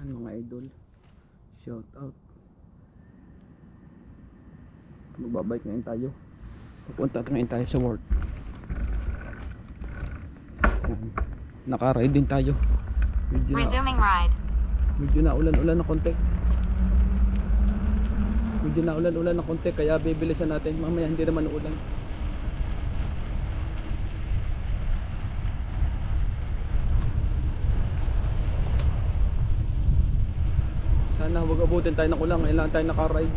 Yan mga idol, shout out. Magbabike ngayon tayo. Pupunta ngayon tayo sa work. Naka-ride din tayo. Resuming ride. Medyo na ulan-ulan na konti. Medyo na ulan-ulan na konti kaya bibilisan natin. Mamaya hindi naman ulan. Sana huwag abutin tayo ng ulan. Ngayon lang tayo naka-ride.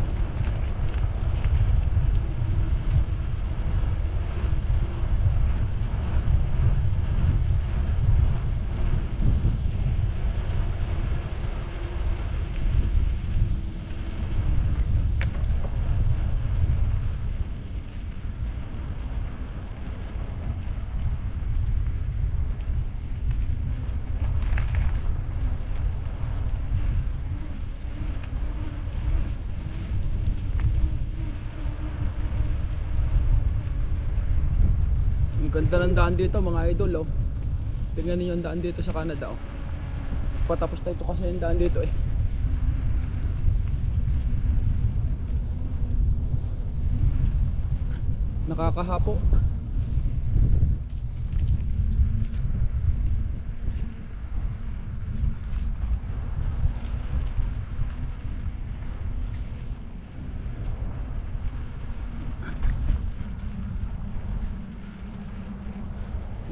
Ang ganda ng daan dito mga idol, oh. Tingnan niyo ang daan dito sa Canada, oh. Patapos tayo kasi yung daan dito eh. Nakakahapo.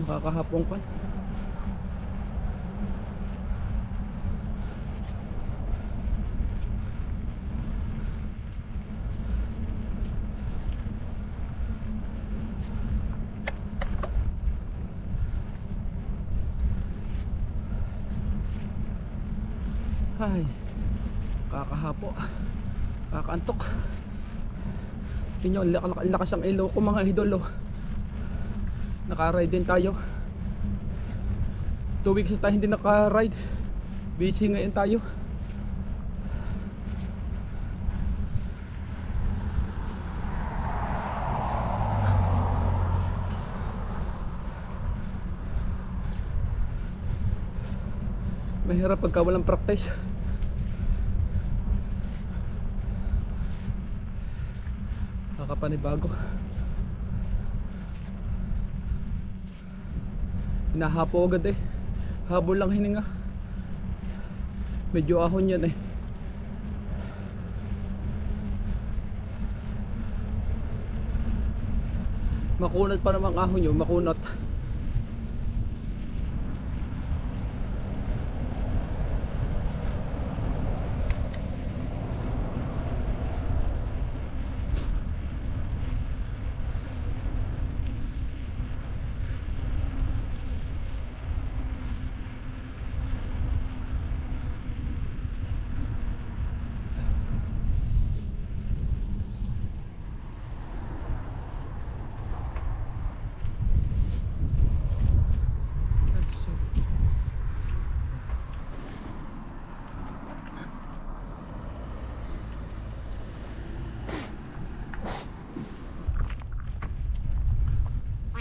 Nakakahapong pa. Ay, kakahapo. Kakaantok. Tingnan nyo, lakas ang ilaw ko mga idol, oh. Naka-ride din tayo. 2 weeks na tayo hindi naka-ride. Busy ngayon tayo. Mahirap pagka walang practice. Kakapanibago. Hinahapo agad eh. Habol lang hininga. Medyo ahon yan eh. Makunat pa namang ahon yun. Makunat.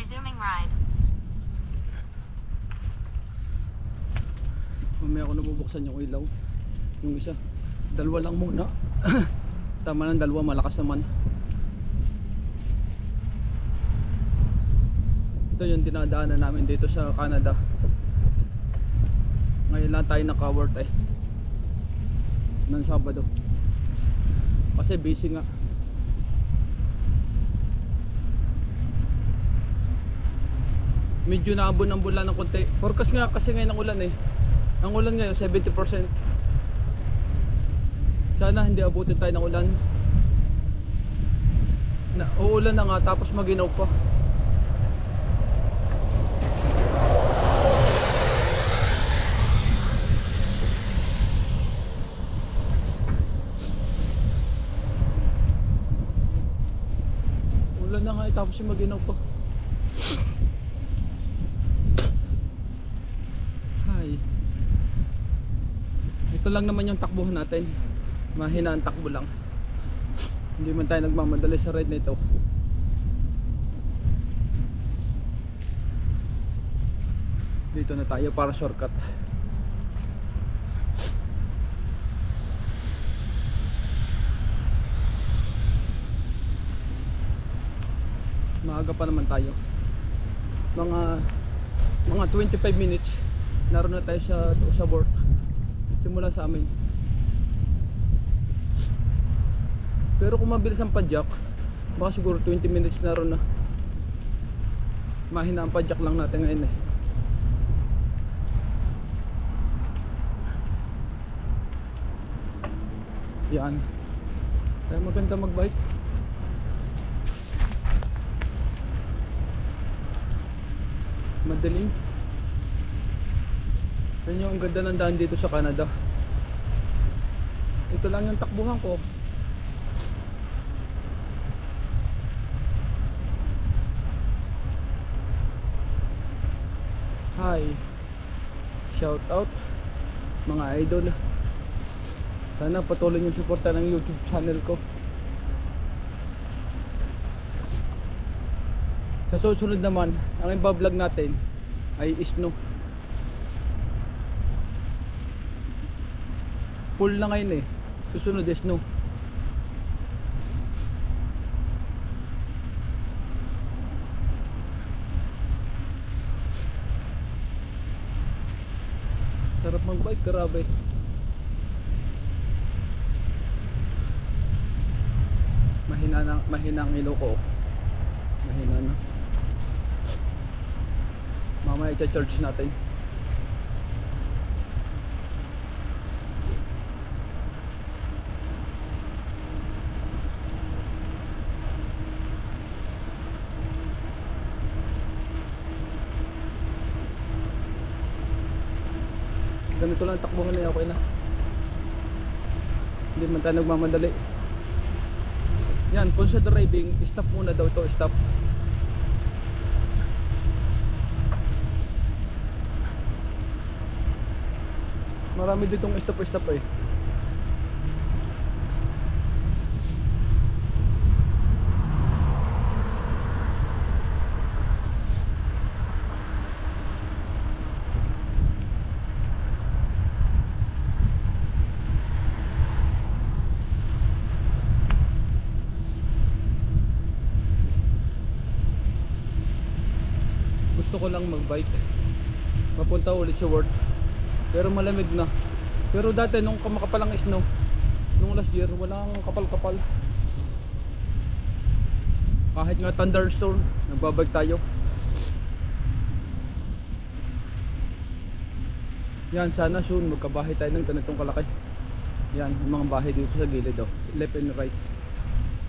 Resuming ride. Mamaya ako nabubuksan yung ilaw. Yung isa. Dalawa lang muna. Tama ng dalawa, malakas naman. Ito yung dinadaanan namin dito sa Canada. Ngayon lang tayo naka-work eh. Ng Sabado. Kasi busy nga. Medyo naabon ng bulan ng konti. Forecast nga kasi ngayon ang ulan eh. Ang ulan ngayon 70%. Sana hindi abutin tayo ng ulan. Uulan na nga tapos maginaw pa. Ulan na nga tapos maginaw pa. Ito lang naman yung takbuhan natin. Mahina ang takbo lang. Hindi man tayo nagmamadali sa ride na ito. Dito na tayo para shortcut. Maaga pa naman tayo. Mga 25 minutes naroon na tayo sa work. Simula sa amin. Pero kung mabilis ang padyak, baka siguro 20 minutes naroon na. Mahina ang padyak lang natin ngayon eh. Yan. Kaya maganda magbike. Madaling. Yan yung ganda ng daan dito sa Canada. Ito lang yung takbuhan ko. Hi. Shout out mga idol. Sana patuloy yung suporta ng YouTube channel ko. Sa susunod naman, ang iba-vlog natin ay snow. Full na ngayon eh. Susunod is snow. Sarap mag-bike, grabe. Mahina ang ilo ko. Mahina na. Mamaya i-charge natin. Ganito lang takbuhan na okay na. Hindi man tayo nagmamadali. Yan, kung sa driving, stop muna daw ito, stop. Marami ditong stop eh. Gusto ko lang magbike papunta ulit sa work, pero malamig na. Pero dati nung kamakapalang snow nung last year, walang kapal-kapal. Kahit nga thunderstorm, nagbabike tayo. Yan, sana soon magkabahay tayo ng ganitong kalaki. Yan, yung mga bahay dito sa gilid oh, left and right.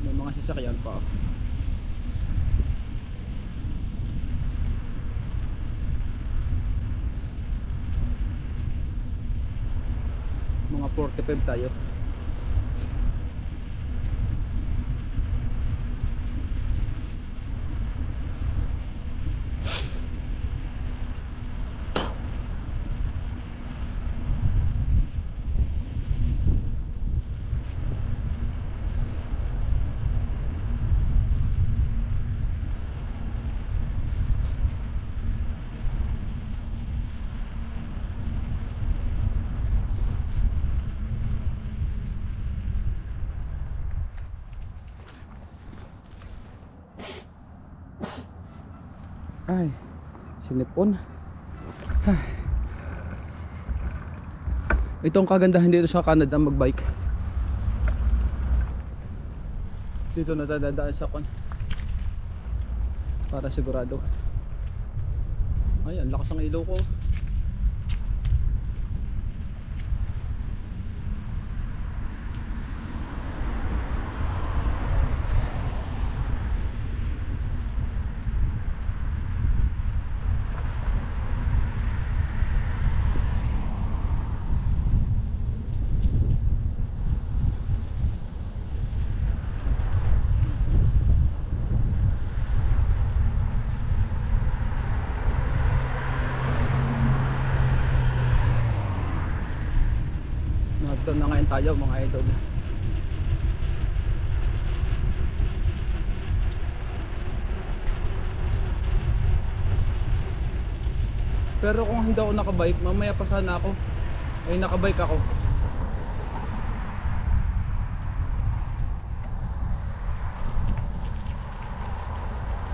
May mga sasakyan pa oh. Mga 45 tayo. Ay, sinipon. Ay. Itong kagandahan dito sa Canada magbike. Dito na dadaan sa kon. Para sigurado. Ay, ang lakas ng ilaw ko. Doon na ngayon tayo mga idol. Pero kung hindi ako nakabike, mamaya pa sana ako ay nakabike ako.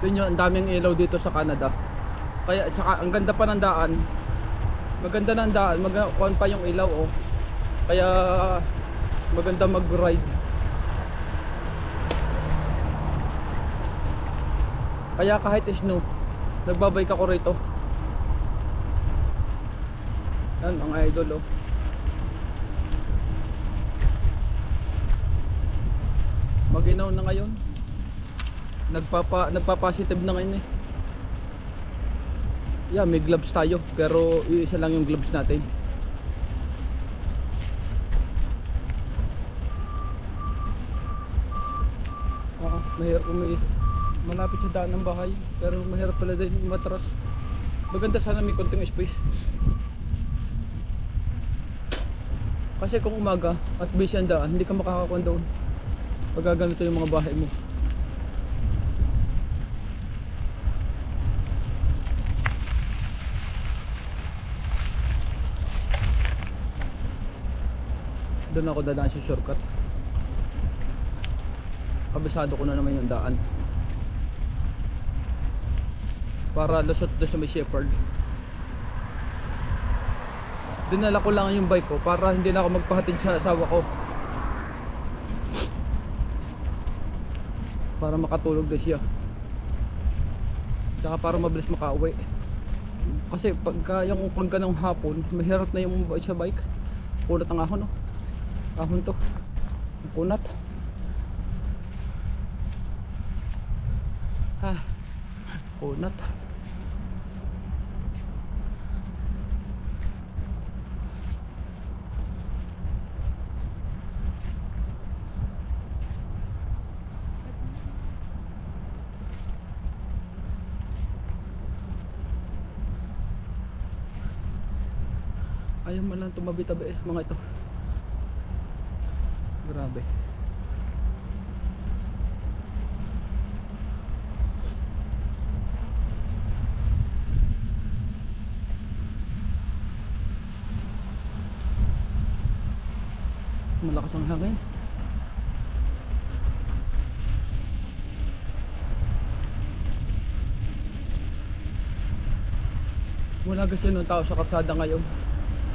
Tingnan nyo, ang daming ilaw dito sa Canada. Kaya tsaka ang ganda pa ng daan. Maganda na ang daan, magkuhan pa yung ilaw oh. Kaya maganda mag-ride. Kaya kahit snow, nagbabike ako rito. Yan mga idol oh. Maginaw na ngayon. Nagpa-positive na ngayon eh. Yeah, may gloves tayo pero isa lang yung gloves natin. Mahirap malapit sa daan ng bahay pero mahirap pala din matras. Maganda sana may konting space. Kasi kung umaga at busy ang daan, hindi ka makakakuha doon. Pag ganito yung mga bahay mo. Doon ako dadaan sa shortcut. Kabisado ko na naman yung daan. Para lusot doon sa may shepherd. Dinala ko lang yung bike ko para hindi na ako magpahatid sa asawa ko. Para makatulog na siya. Tsaka para mabilis makauwi. Kasi pagka ng hapon, mahirap na yung sa bike. Kunat ang ahon oh. Ahon to. Kunat. Kunat. Ayaw man lang tumabi-tabi mga ito. Grabe. Malakas ang hangin. Wala kasi nung tao sa karsada ngayon.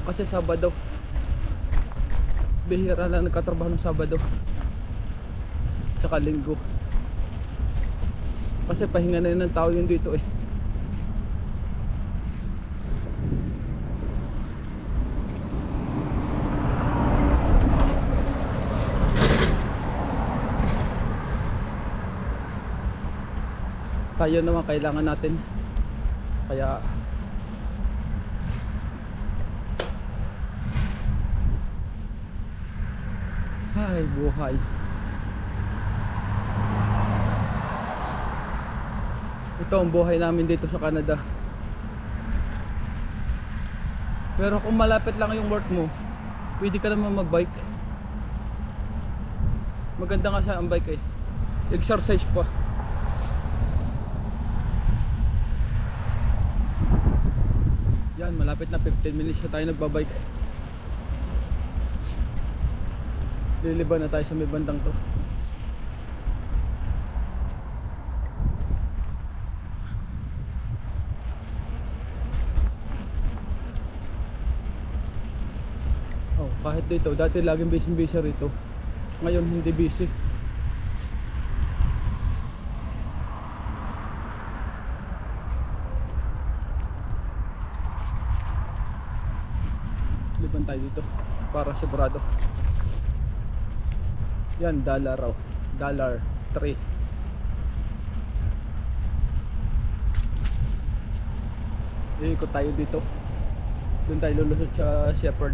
Kasi Sabado. Bihira lang nagkatrabaho ng Sabado. Tsaka Linggo. Kasi pahinga na yun ng tao yun dito eh. Tayo naman kailangan natin. Kaya ay buhay. Ito ang buhay namin dito sa Canada. Pero kung malapit lang yung work mo, pwede ka naman magbike. Maganda nga sa ang bike eh. Exercise pa. Yan, malapit na 15 minutes na tayo nagbabike. Liliban na tayo sa may bandang to. Oh, kahit dito, dati laging busy rito. Ngayon hindi busy. Liban tayo dito para sigurado. Yan, dollar raw. $3. Iikot tayo dito. Doon tayo lulusot sa shepherd.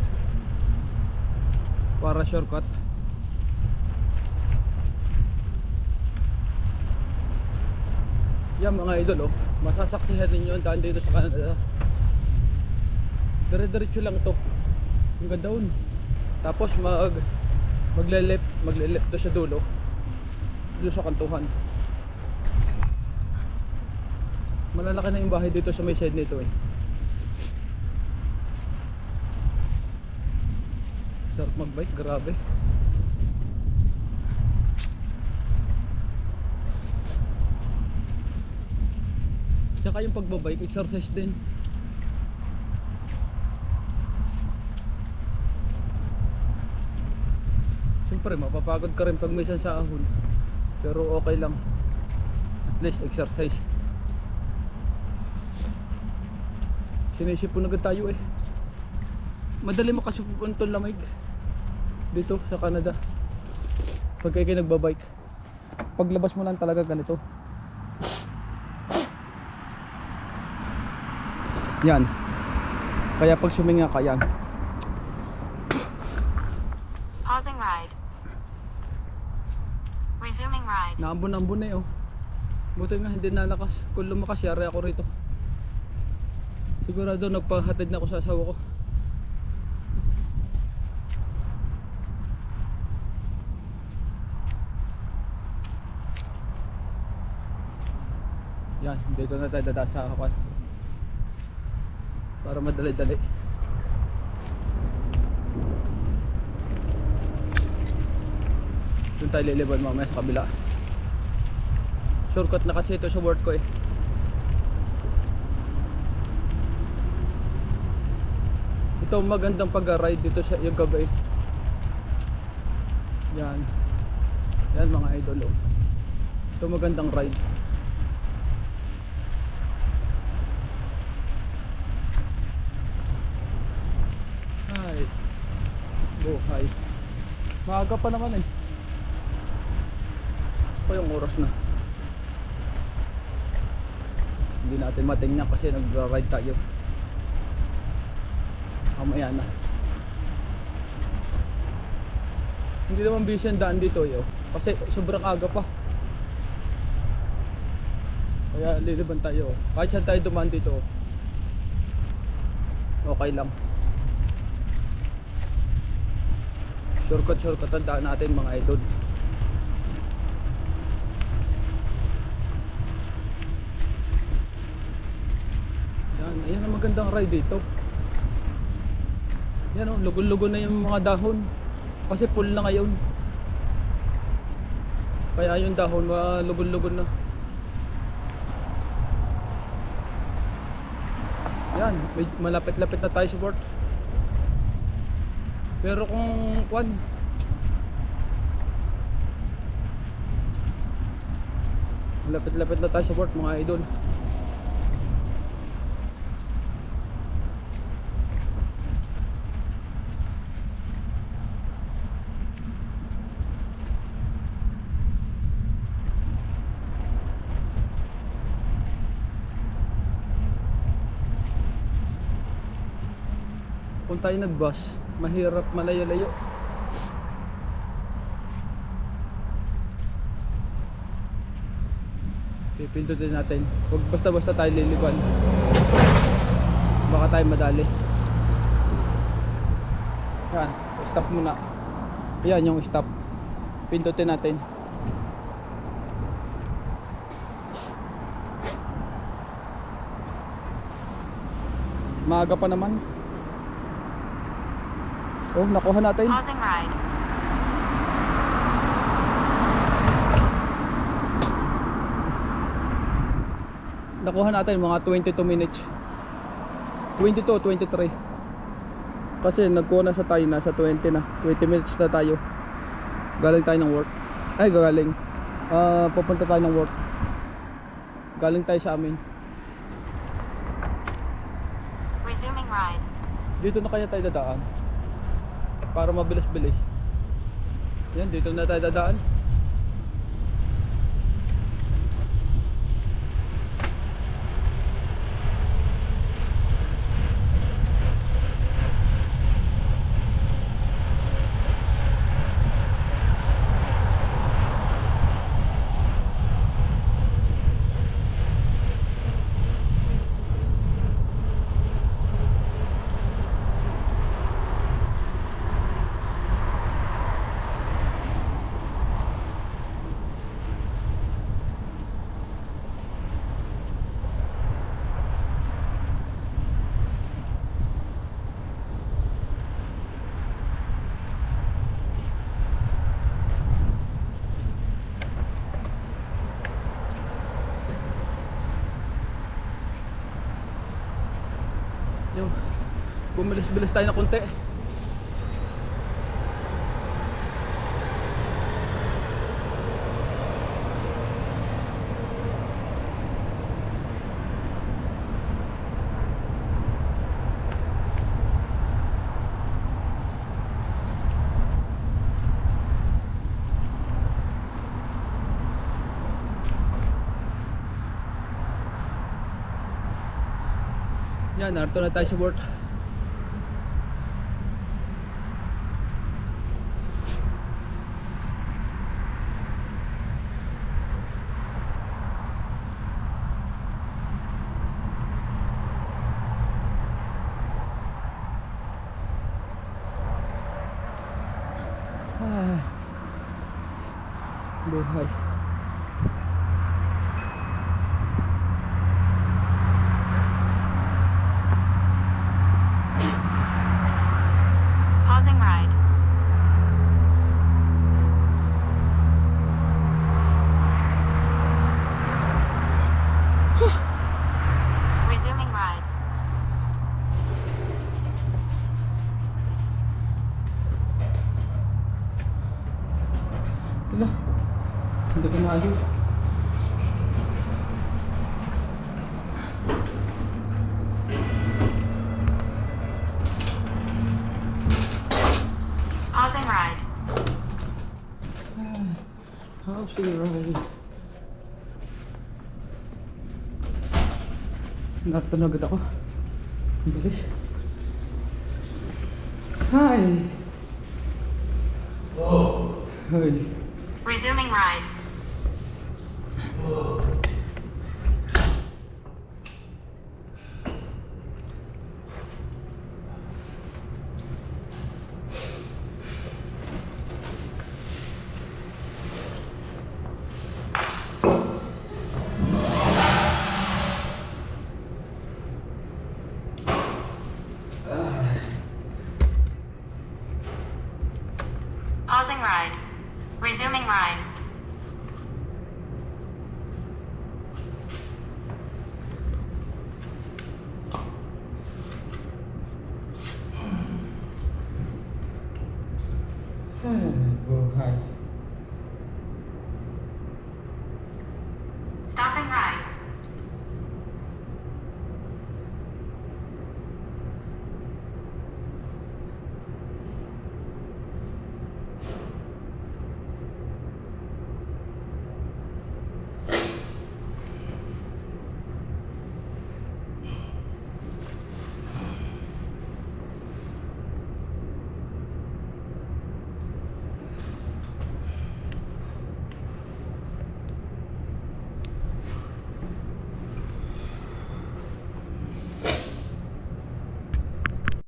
Para shortcut. Yan mga idol oh. Masasaksihan ninyo ang daan dito sa Canada. Dire-diretso lang to. Hanggang doon. Tapos magle-left to sa dulo. Doon sa kantuhan. Malalaki na yung bahay dito sa may side nito eh. Sarap magbike, grabe. Tsaka yung pagbabike, exercise din. Siyempre mapapagod ka rin pag may sasahod, pero okay lang, at least exercise. Sinisipon agad tayo eh. Madali mo kasi pupunta lamig dito sa Canada pag kayo nagbabike. Paglabas mo lang talaga ganito. Yan. Kaya pag suminga ka yan. Pausing ride. Resuming ride. Naambon-ambon na eh oh. Buti nga hindi nalakas. Kung lumakas yari ako rito. Sigurado nagpahatid na ako sa asawa ko. Yan, dito na tayo dada sa kapan para madali-dali. Doon tayo liliban mamaya sa kabila. Shortcut na kasi ito sa work ko eh. Ito magandang pag-ride dito sa yung gabi. Yan. Yan mga idol oh. Ito magandang ride. Ay. Buhay. Maaga pa naman eh. Pa yung oras na. Hindi natin matingnan kasi nagra-ride tayo. Mamaya na. Hindi naman busy ang daan dito yo. Kasi sobrang aga pa. Kaya liliban tayo. Kahit saan tayo dumaan dito. Okay lang. Shortcut ang daan natin mga idol. Yan, ayan ang magandang ride dito. Yan o, lugon-lugon na yung mga dahon. Kasi full na ngayon. Kaya yung dahon, lugon-lugon na. Yan, malapit-lapit na tayo sa work. Pero kung malapit-lapit na tayo sa work mga idol. Kung tayo nag-bus, mahirap malayo-layo. Pipindutin natin. Huwag basta-basta tayo liliban. Baka tayo madali. Yan, stop muna. Yan yung stop. Pindutin natin. Maaga pa naman. Oh, nakuha natin. Pausing ride. Nakuha natin mga 22 minutes. 22, 23. Kasi nagkuha na sa tayo, nasa 20 na. 20 minutes na tayo. Galing tayo ng work. Ay, galing. Pupunta tayo ng work. Galing tayo sa amin. Resuming ride. Dito na kaya tayo dadaan para mabilis-bilis. Yan, dito na tayo dadaan. Bumilis-bilis tayo na konti. Yan, narito na tayo sa work. Ah, buhay. Pausing ride. Resuming ride. Wala. Hindi ko maayos. Pausing ride. Housing ride. Narito na agad ako. Ang bilis. Hi! Hi. Resuming ride. Pausing ride. Resuming ride. Buhay.